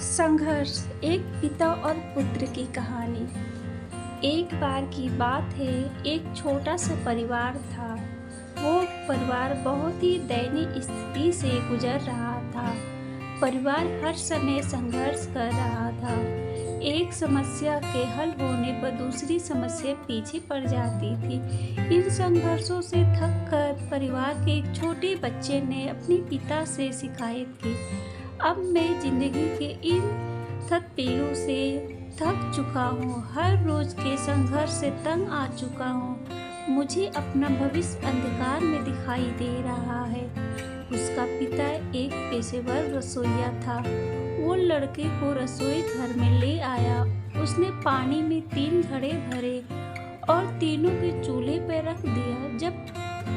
संघर्ष, एक पिता और पुत्र की कहानी। एक बार की बात है, एक छोटा सा परिवार था। वो परिवार बहुत ही दयनीय स्थिति से गुजर रहा था। परिवार हर समय संघर्ष कर रहा था। एक समस्या के हल होने पर दूसरी समस्या पीछे पड़ जाती थी। इन संघर्षों से थक कर परिवार के एक छोटे बच्चे ने अपने पिता से शिकायत की, अब मैं जिंदगी के इन पहलू से थक चुका हूँ। हर रोज के संघर्ष से तंग आ चुका हूँ। मुझे अपना भविष्य अंधकार में दिखाई दे रहा है। उसका पिता एक पेशेवर रसोइया था। वो लड़के को रसोई घर में ले आया। उसने पानी में 3 घड़े भरे और तीनों के चूल्हे पर रख दिया। जब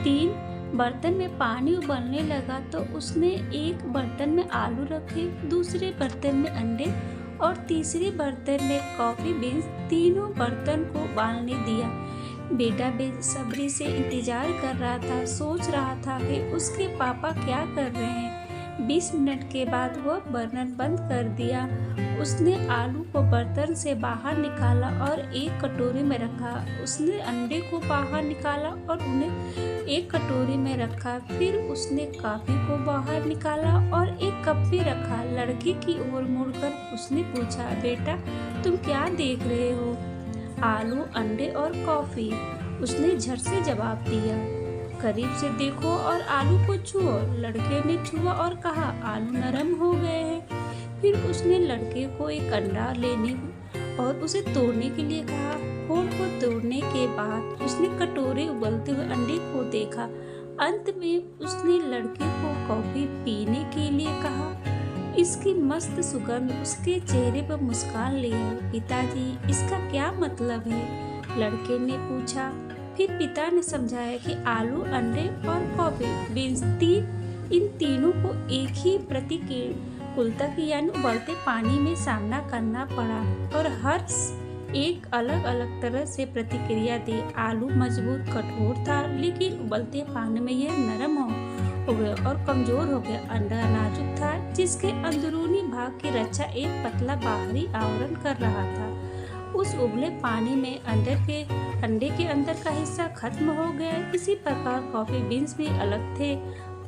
3 बर्तन में पानी उबलने लगा तो उसने एक बर्तन में आलू रखे, दूसरे बर्तन में अंडे और तीसरे बर्तन में कॉफी बीन्स। तीनों बर्तन को उबालने दिया। बेटा बेसब्री से इंतजार कर रहा था, सोच रहा था कि उसके पापा क्या कर रहे हैं। 20 मिनट के बाद वह बर्तन बंद कर दिया। उसने आलू को बर्तन से बाहर निकाला और एक कटोरी में रखा। उसने अंडे को बाहर निकाला और उन्हें एक कटोरी में रखा। फिर उसने कॉफी को बाहर निकाला और एक कप में रखा। लड़के की ओर मुड़कर उसने पूछा, बेटा तुम क्या देख रहे हो? आलू, अंडे और कॉफी, उसने झट से जवाब दिया। करीब से देखो और आलू को छुओ। लड़के ने छुआ और कहा, आलू नरम हो गए हैं। फिर उसने लड़के को एक अंडा लेने और उसे तोड़ने के लिए कहा। खोल को तोड़ने के बाद उसने कटोरे उबलते हुए अंडे को देखा। अंत में उसने लड़के को कॉफी पीने के लिए कहा। इसकी मस्त सुगंध उसके चेहरे पर मुस्कान ले आई। पिताजी, इसका क्या मतलब है? लड़के ने पूछा। फिर पिता ने समझाया कि आलू, अंडे और कॉफी बीन्स इन तीनों को एक ही प्रतिकूलता की यानी उबलते पानी में सामना करना पड़ा और हर एक अलग अलग तरह से प्रतिक्रिया दी। आलू मजबूत कठोर था, लेकिन उबलते पानी में यह नरम हो गया और कमजोर हो गया। अंडा नाजुक था, जिसके अंदरूनी भाग की रक्षा एक पतला बाहरी आवरण कर रहा था। उस उबले पानी में अंडे के अंदर का हिस्सा खत्म हो गया। इसी प्रकार कॉफी बीन्स भी अलग थे।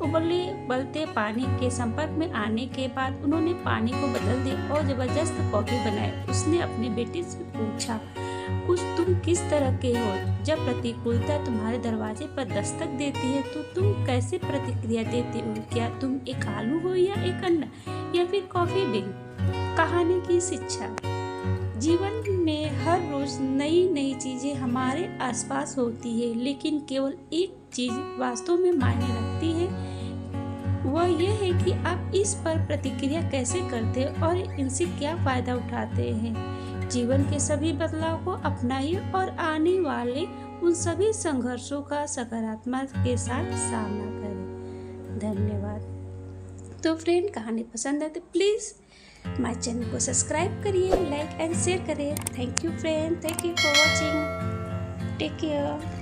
उबलते पानी के संपर्क में आने के बाद उन्होंने पानी को बदल दिया और जबरदस्त कॉफी बनाई। उसने अपने बेटे से पूछा, कुछ तुम किस तरह के हो? जब प्रतिकूलता तुम्हारे दरवाजे पर दस्तक देती है तो तुम कैसे प्रतिक्रिया देते हो? क्या तुम एक आलू हो या एक अंडा या फिर कॉफी बीन? कहानी की शिक्षा। जीवन में हर रोज नई नई चीजें हमारे आसपास होती है, लेकिन केवल एक चीज वास्तव में मायने रखती है। वह यह है कि आप इस पर प्रतिक्रिया कैसे करते हैं और इनसे क्या फायदा उठाते हैं। जीवन के सभी बदलाव को अपनाइए और आने वाले उन सभी संघर्षों का सकारात्मक के साथ सामना करें। धन्यवाद। तो फ्रेंड, कहानी पसंद है तो प्लीज माय चैनल को सब्सक्राइब करिए, लाइक एंड शेयर करिए। Thank you friend, thank you for watching. Take care.